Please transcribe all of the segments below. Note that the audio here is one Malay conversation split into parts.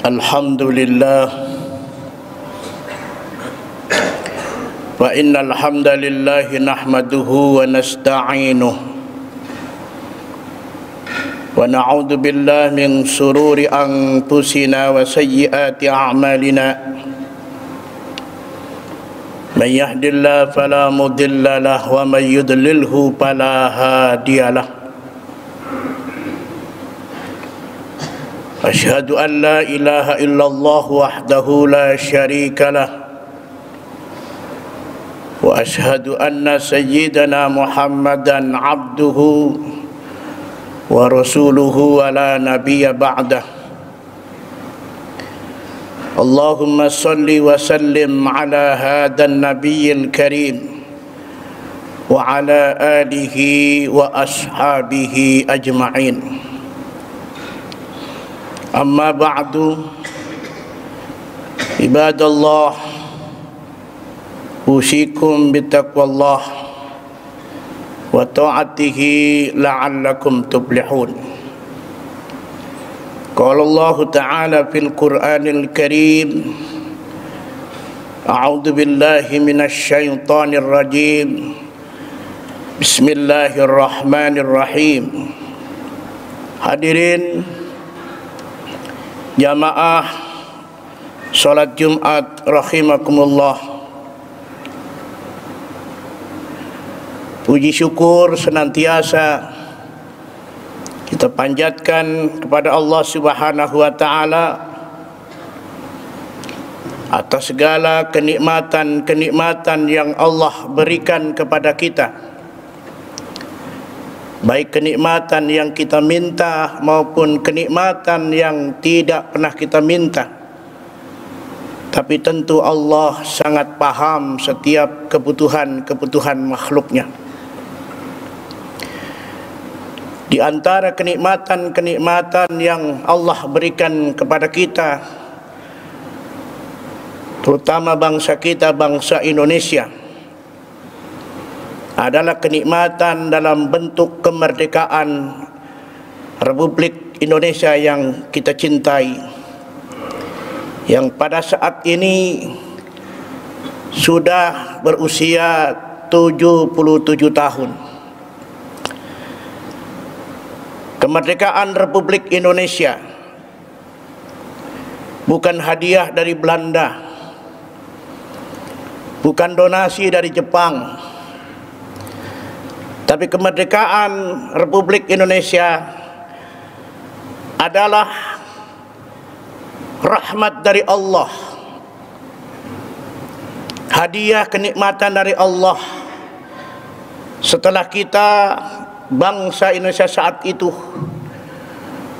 Alhamdulillah wa innal hamdalillah nahmaduhu wa nasta'inuhu wa na'udzu billahi min shururi anfusina wa sayyiati a'malina man yahdihillahu fala mudilla lahu wa man yudlilhu fala hadiyalah. أشهد أن لا إله إلا الله وحده لا شريك له وأشهد أن سيدنا محمدا عبده ورسوله ولا نبي بعده اللهم صل وسلم على هذا النبي الكريم وعلى آله وأصحابه أجمعين. Amma ba'du, ibadallah, usikum bitaqwallah wa ta'atihi la'allakum tuflihun. Qala Allah Ta'ala fil Qur'anil Karim, a'udzu billahi minasy syaithanir rajim. Bismillahirrahmanirrahim. Hadirin jamaah salat Jumat rahimakumullah, puji syukur senantiasa kita panjatkan kepada Allah Subhanahu wa taala atas segala kenikmatan-kenikmatan yang Allah berikan kepada kita, baik kenikmatan yang kita minta maupun kenikmatan yang tidak pernah kita minta. Tapi tentu Allah sangat paham setiap kebutuhan-kebutuhan makhluknya. Di antara kenikmatan-kenikmatan yang Allah berikan kepada kita, terutama bangsa kita, bangsa Indonesia, adalah kenikmatan dalam bentuk kemerdekaan Republik Indonesia yang kita cintai, yang pada saat ini sudah berusia 77 tahun. Kemerdekaan Republik Indonesia bukan hadiah dari Belanda, bukan donasi dari Jepang, tapi kemerdekaan Republik Indonesia adalah rahmat dari Allah, hadiah kenikmatan dari Allah. Setelah kita bangsa Indonesia saat itu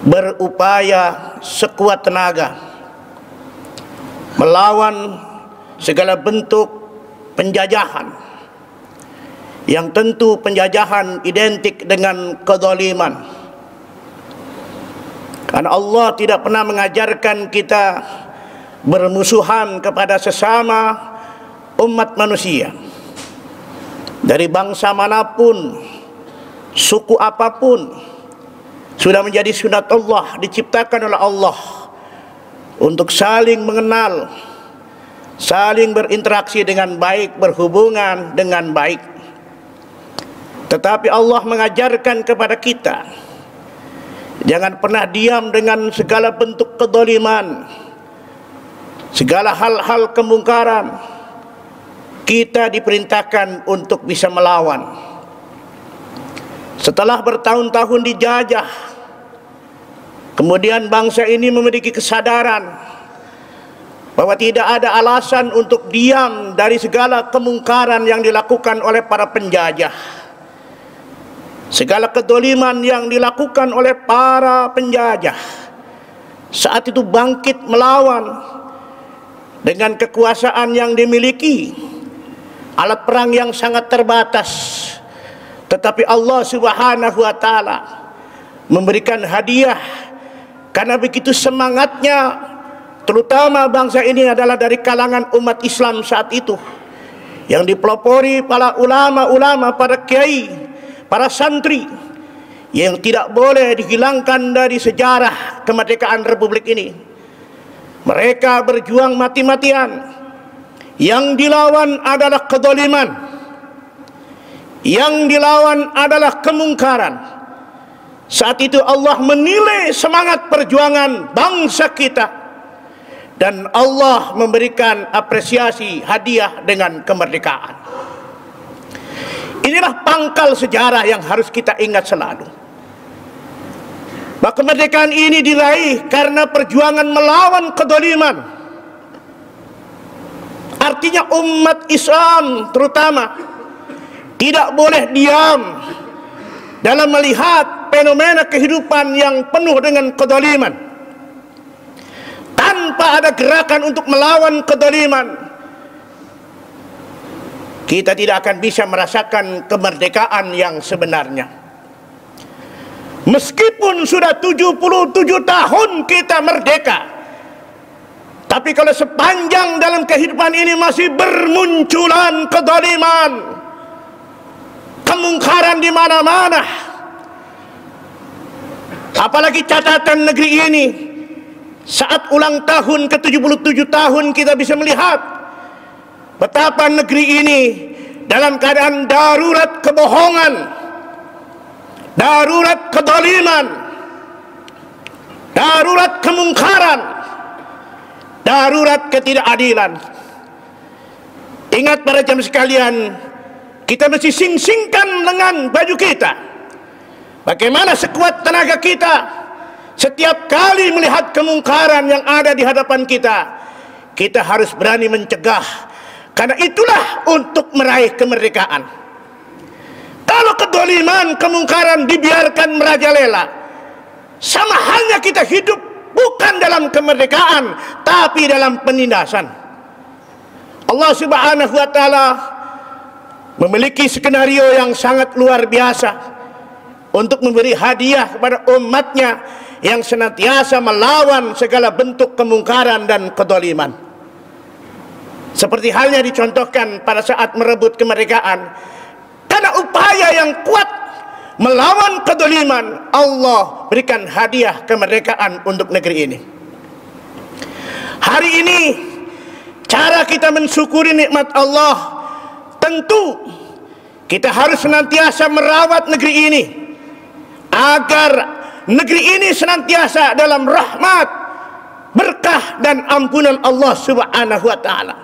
berupaya sekuat tenaga melawan segala bentuk penjajahan, yang tentu penjajahan identik dengan kezaliman, karena Allah tidak pernah mengajarkan kita bermusuhan kepada sesama umat manusia, dari bangsa manapun, suku apapun. Sudah menjadi sunat Allah, diciptakan oleh Allah untuk saling mengenal, saling berinteraksi dengan baik, berhubungan dengan baik. Tetapi Allah mengajarkan kepada kita, jangan pernah diam dengan segala bentuk kezaliman, segala hal-hal kemungkaran. Kita diperintahkan untuk bisa melawan. Setelah bertahun-tahun dijajah, kemudian bangsa ini memiliki kesadaran bahwa tidak ada alasan untuk diam dari segala kemungkaran yang dilakukan oleh para penjajah, segala kezaliman yang dilakukan oleh para penjajah. Saat itu bangkit melawan dengan kekuasaan yang dimiliki, alat perang yang sangat terbatas, tetapi Allah Subhanahu wa taala memberikan hadiah karena begitu semangatnya, terutama bangsa ini adalah dari kalangan umat Islam saat itu, yang dipelopori para ulama-ulama, para kiai, para santri, yang tidak boleh dihilangkan dari sejarah kemerdekaan Republik ini. Mereka berjuang mati-matian. Yang dilawan adalah kezaliman, yang dilawan adalah kemungkaran. Saat itu Allah menilai semangat perjuangan bangsa kita, dan Allah memberikan apresiasi hadiah dengan kemerdekaan. Inilah pangkal sejarah yang harus kita ingat selalu, bahwa kemerdekaan ini diraih karena perjuangan melawan kezaliman. Artinya umat Islam terutama tidak boleh diam dalam melihat fenomena kehidupan yang penuh dengan kezaliman. Tanpa ada gerakan untuk melawan kezaliman, kita tidak akan bisa merasakan kemerdekaan yang sebenarnya. Meskipun sudah 77 tahun kita merdeka, tapi kalau sepanjang dalam kehidupan ini masih bermunculan kezaliman, kemungkaran di mana-mana, apalagi catatan negeri ini saat ulang tahun ke-77 tahun, kita bisa melihat betapa negeri ini dalam keadaan darurat kebohongan, darurat kezaliman, darurat kemungkaran, darurat ketidakadilan. Ingat para jamaah sekalian, kita mesti sing-singkan lengan baju kita. Bagaimana sekuat tenaga kita, setiap kali melihat kemungkaran yang ada di hadapan kita, kita harus berani mencegah, karena itulah untuk meraih kemerdekaan. Kalau kedoliman, kemungkaran dibiarkan merajalela, sama halnya kita hidup bukan dalam kemerdekaan, tapi dalam penindasan. Allah Subhanahu wa taala memiliki skenario yang sangat luar biasa untuk memberi hadiah kepada umatnya yang senantiasa melawan segala bentuk kemungkaran dan kedoliman. Seperti halnya dicontohkan pada saat merebut kemerdekaan, karena upaya yang kuat melawan kedoliman, Allah berikan hadiah kemerdekaan untuk negeri ini. Hari ini cara kita mensyukuri nikmat Allah, tentu kita harus senantiasa merawat negeri ini agar negeri ini senantiasa dalam rahmat, berkah dan ampunan Allah Subhanahu wa taala.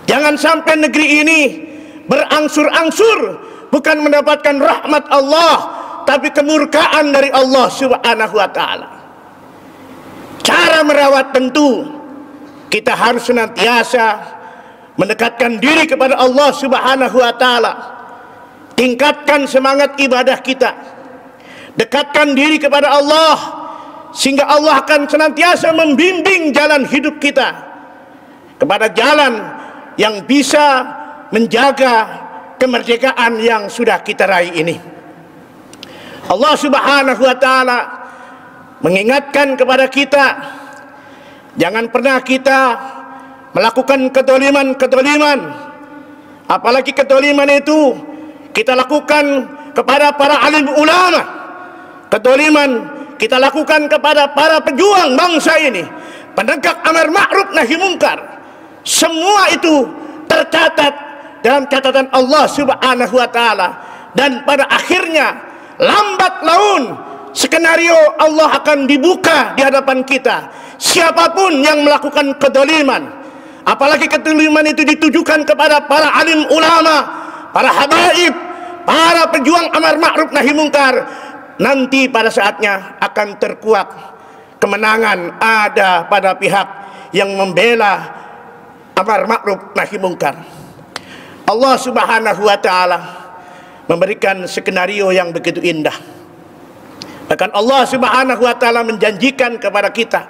Jangan sampai negeri ini berangsur-angsur bukan mendapatkan rahmat Allah, tapi kemurkaan dari Allah Subhanahu wa taala. Cara merawat, tentu kita harus senantiasa mendekatkan diri kepada Allah Subhanahu wa taala. Tingkatkan semangat ibadah kita. Dekatkan diri kepada Allah, sehingga Allah akan senantiasa membimbing jalan hidup kita kepada jalan yang bisa menjaga kemerdekaan yang sudah kita raih ini. Allah Subhanahu wa taala mengingatkan kepada kita, jangan pernah kita melakukan kedoliman, apalagi kedoliman itu kita lakukan kepada para alim ulama, kedoliman kita lakukan kepada para pejuang bangsa ini, penegak amar ma'ruf nahi mungkar. Semua itu tercatat dalam catatan Allah Subhanahu wa taala, dan pada akhirnya lambat laun skenario Allah akan dibuka di hadapan kita. Siapapun yang melakukan kedoliman, apalagi kedoliman itu ditujukan kepada para alim ulama, para habaib, para pejuang amar ma'ruf nahi mungkar, nanti pada saatnya akan terkuak kemenangan ada pada pihak yang membela amar ma'ruf nahi mungkar. Allah Subhanahu wa taala memberikan skenario yang begitu indah. Bahkan Allah Subhanahu wa taala menjanjikan kepada kita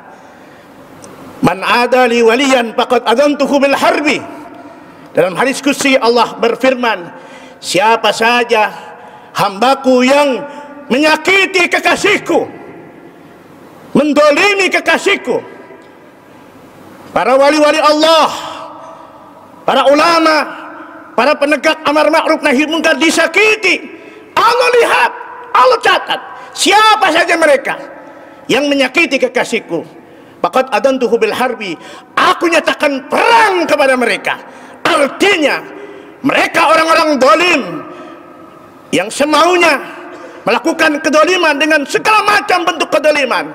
Man adali waliyan faqad adantuhu bil harbi. Dalam hadis qudsi Allah berfirman, siapa saja hambaku yang menyakiti kekasihku, mendolimi kekasihku, para wali-wali Allah, para ulama, para penegak amar ma'ruf nahi munkar disakiti, Allah lihat, Allah catat siapa saja mereka yang menyakiti kekasihku, faqad adantuhu bil harbi, aku nyatakan perang kepada mereka. Artinya mereka orang-orang dolim yang semaunya melakukan kedoliman dengan segala macam bentuk kedoliman.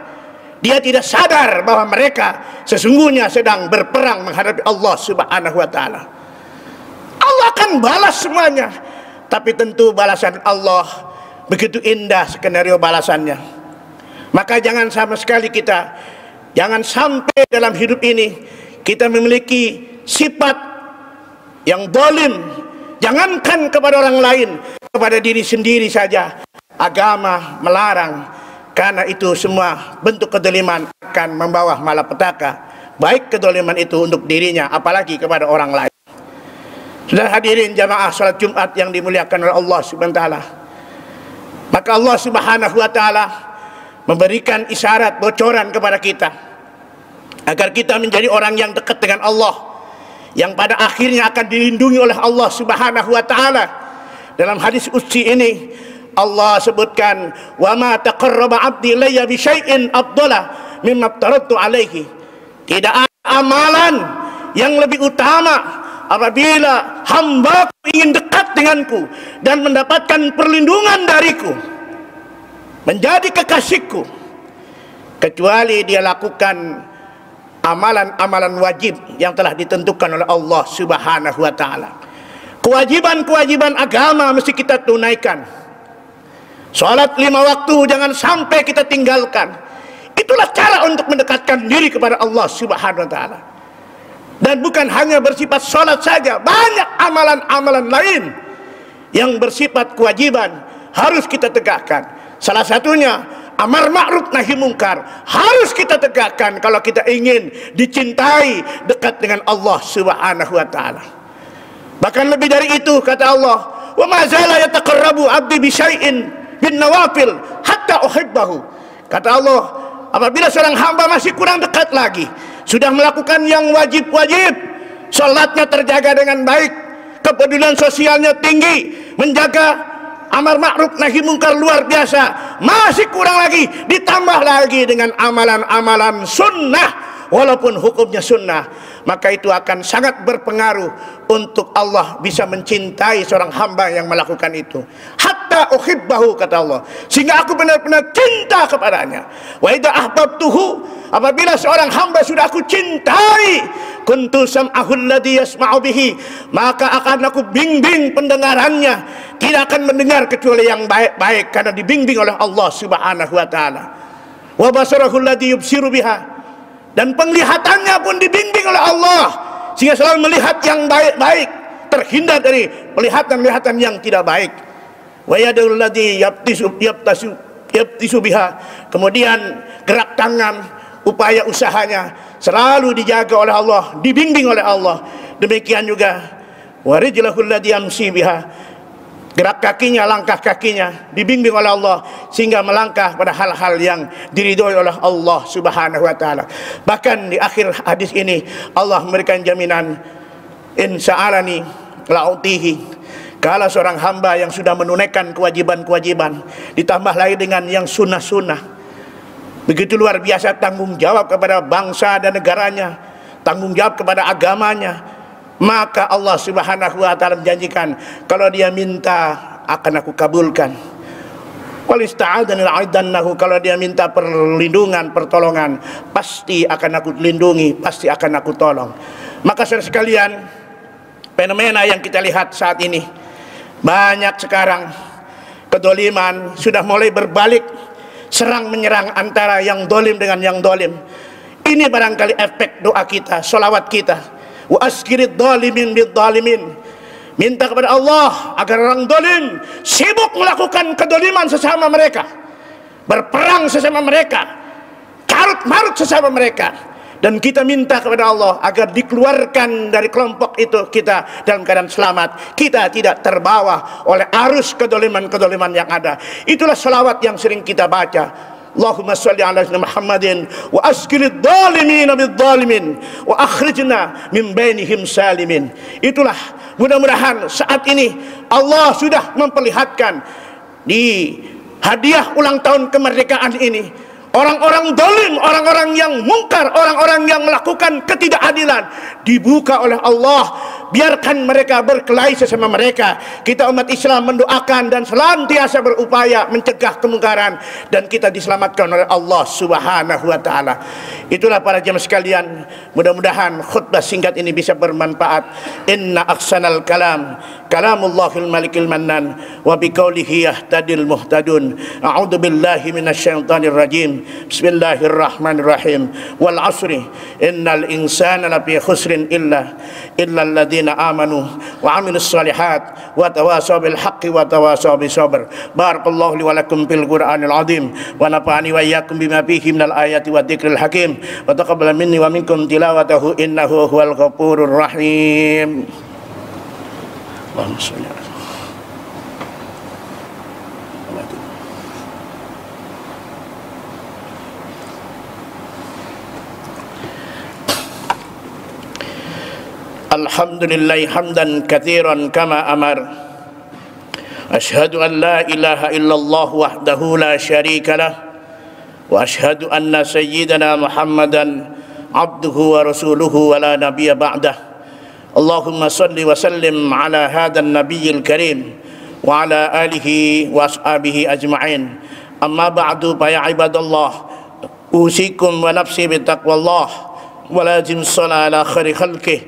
Dia tidak sadar bahwa mereka sesungguhnya sedang berperang menghadapi Allah Subhanahu wa ta'ala. Allah akan balas semuanya, tapi tentu balasan Allah begitu indah skenario balasannya. Maka jangan sama sekali jangan sampai dalam hidup ini kita memiliki sifat yang dolim. Jangankan kepada orang lain, kepada diri sendiri saja agama melarang, karena itu semua bentuk kedoliman akan membawa malapetaka, baik kedoliman itu untuk dirinya apalagi kepada orang lain. Sudah hadirin jamaah salat Jumat yang dimuliakan oleh Allah Subhanahu wa ta'ala, maka Allah Subhanahu wa ta'ala memberikan isyarat bocoran kepada kita agar kita menjadi orang yang dekat dengan Allah, yang pada akhirnya akan dilindungi oleh Allah Subhanahu wa ta'ala. Dalam hadis qudsi ini Allah sebutkan, wa ma taqarraba 'abdi ilayya bi syai'in afdala mimma aftaradtu alaihi. Tidak ada amalan yang lebih utama apabila hambaku ingin dekat denganku dan mendapatkan perlindungan dariku, menjadi kekasihku, kecuali dia lakukan amalan-amalan wajib yang telah ditentukan oleh Allah Subhanahu wa ta'ala. Kewajiban-kewajiban agama mesti kita tunaikan. Salat 5 waktu jangan sampai kita tinggalkan. Itulah cara untuk mendekatkan diri kepada Allah Subhanahu wa ta'ala. Dan bukan hanya bersifat salat saja, banyak amalan-amalan lain yang bersifat kewajiban harus kita tegakkan. Salah satunya amar ma'ruf nahi mungkar harus kita tegakkan kalau kita ingin dicintai, dekat dengan Allah Subhanahu wa ta'ala. Bahkan lebih dari itu kata Allah, wa ma zala yataqarrabu 'abdi bi syai'in bin nawafil hatta uhibbahu. Kata Allah, apabila seorang hamba masih kurang dekat lagi, sudah melakukan yang wajib-wajib, salatnya terjaga dengan baik, kepedulian sosialnya tinggi, menjaga amar ma'ruf nahi mungkar luar biasa, masih kurang lagi, ditambah lagi dengan amalan-amalan sunnah walaupun hukumnya sunnah, maka itu akan sangat berpengaruh untuk Allah bisa mencintai seorang hamba yang melakukan itu. Hatta uhibbahu kata Allah, sehingga aku benar-benar cinta kepadanya. Wa idza ahbabtuhu, apabila seorang hamba sudah aku cintai, kuntu sam'ahu alladhi yasma'u bihi, maka akan aku bimbing pendengarannya, tidak akan mendengar kecuali yang baik-baik karena dibimbing oleh Allah Subhanahu wa ta'ala. Wa basarahu alladhi yubsiru biha, dan penglihatannya pun dibimbing oleh Allah sehingga selalu melihat yang baik-baik, terhindar dari penglihatan-penglihatan yang tidak baik. Wa yadul ladzi yabtisu biha, kemudian gerak tangan, upaya usahanya selalu dijaga oleh Allah, dibimbing oleh Allah. Demikian juga wa rijlahul ladzi yamshi biha, gerak kakinya, langkah kakinya dibimbing oleh Allah sehingga melangkah pada hal-hal yang diridhoi oleh Allah Subhanahu wa ta'ala. Bahkan di akhir hadis ini Allah memberikan jaminan, in sa'alani la'utihi, kalau seorang hamba yang sudah menunaikan kewajiban-kewajiban ditambah lagi dengan yang sunnah-sunnah, begitu luar biasa tanggung jawab kepada bangsa dan negaranya, tanggung jawab kepada agamanya, maka Allah Subhanahu wa ta'ala menjanjikan, kalau dia minta akan aku kabulkan. Kalau dia minta perlindungan, pertolongan, pasti akan aku lindungi, pasti akan aku tolong. Maka saudara sekalian, fenomena yang kita lihat saat ini, banyak sekarang kedoliman sudah mulai berbalik, serang menyerang antara yang dolim dengan yang dolim. Ini barangkali efek doa kita, sholawat kita. Wa askirid dhalimin bid dhalimin, minta kepada Allah agar orang dolim sibuk melakukan kedoliman sesama mereka, berperang sesama mereka, carut marut sesama mereka, Dan kita minta kepada Allah agar dikeluarkan dari kelompok itu kita dalam keadaan selamat. Kita tidak terbawa oleh arus kedoliman-kedoliman yang ada. Itulah selawat yang sering kita baca. Allahumma salli ala Muhammadin wa askilid dhalimin bidh-dhalimin wa akhrijna min bainihim salimin. Itulah, mudah-mudahan saat ini Allah sudah memperlihatkan di hadiah ulang tahun kemerdekaan ini, orang-orang zalim, orang-orang yang mungkar, orang-orang yang melakukan ketidakadilan dibuka oleh Allah. Biarkan mereka berkelahi sesama mereka. Kita umat Islam mendoakan dan senantiasa berupaya mencegah kemungkaran, dan kita diselamatkan oleh Allah Subhanahu wa taala. Itulah para jemaah sekalian, mudah-mudahan khutbah singkat ini bisa bermanfaat. Inna ahsanal kalam kalamullahil malikil mannan wa biqaulihi yahtadil muhtadun. A'udzu billahi minasyaitonir rajim. Bismillahirrahmanirrahim. Wal 'asri innal insana lafi khusrin illa alladziina amanu wa 'amilus shalihat wa tawasaw bil haqqi wa tawasaw bis sabr. Barakallahu li wa lakum fil Qur'anil 'azim wa nafa'ani wa iyyakum bima fihi minal ayati wa dzikril hakim wa taqabbal minni wa minkum tilawatahu innahu huwal ghafurur rahim. Allahumma shalli ala Alhamdulillah hamdan katsiran kama amar. Asyhadu an la ilaha illallah wahdahu la syarika lah wa asyhadu anna sayyidana Muhammadan abduhu wa rasuluhu wa la nabiyya ba'dah. Allahumma salli wa sallim ala hadzal nabiyil karim wa ala alihi wa ashabihi ajma'in. Amma ba'du, fa ya ibadallah, usikum wa nafsi bi taqwallah wa lazim shala ala khairi khalqih.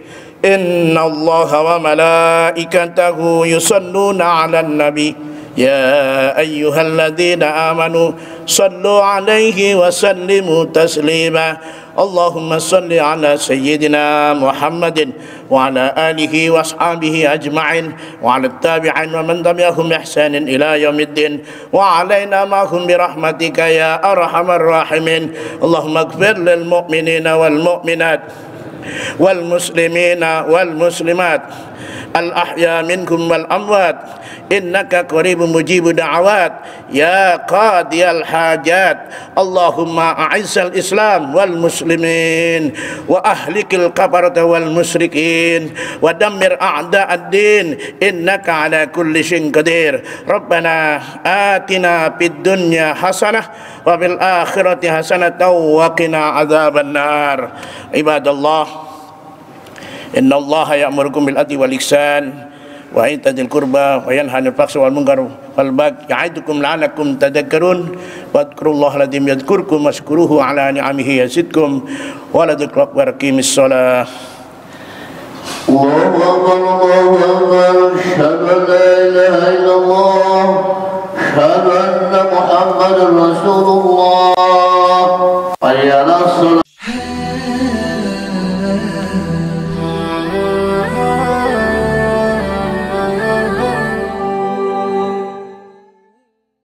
Inna Allah wa malaikatahu yusalluna 'alan nabi ya ayyuhalladzina amanu sallu 'alaihi wa sallimu taslima. Allahumma salli ala sayyidina Muhammadin wa ala alihi wa ashabihi ajma'in wa ala tabi'in wa man tabi'ahum bi ihsanin ila yaumiddin wa alaina ma'hum bi rahmatika ya arhamar rahimin. Allahumma ighfir lil mu'minina wal mu'minat wal muslimina wal muslimat al ahya minkum wal amwat innaka qaribun mujibud da'awat ya qadiyal hajat. Allahumma a'izzal islam wal muslimin wa ahlikil kafarata wal musyrikin wa dammir a'da'ad din innaka ala kulli syai'in qadir. Rabbana atina fid dunya hasanah wa fil akhirati hasanatan wa qina adzaban nar. Ibadallah, inna Allah ya'murukum bil adli wal ihsan wa ita'il qurba wa yanha 'anil fahsyi wal munkar wal baghi ya'idukum la'allakum tadhakkarun. Wadhkurullaha alladzi yadhkurukum washkuruhu 'ala ni'amihi yazidkum wa la dzikrullahi wa aqimis shalah. Allahu akbar.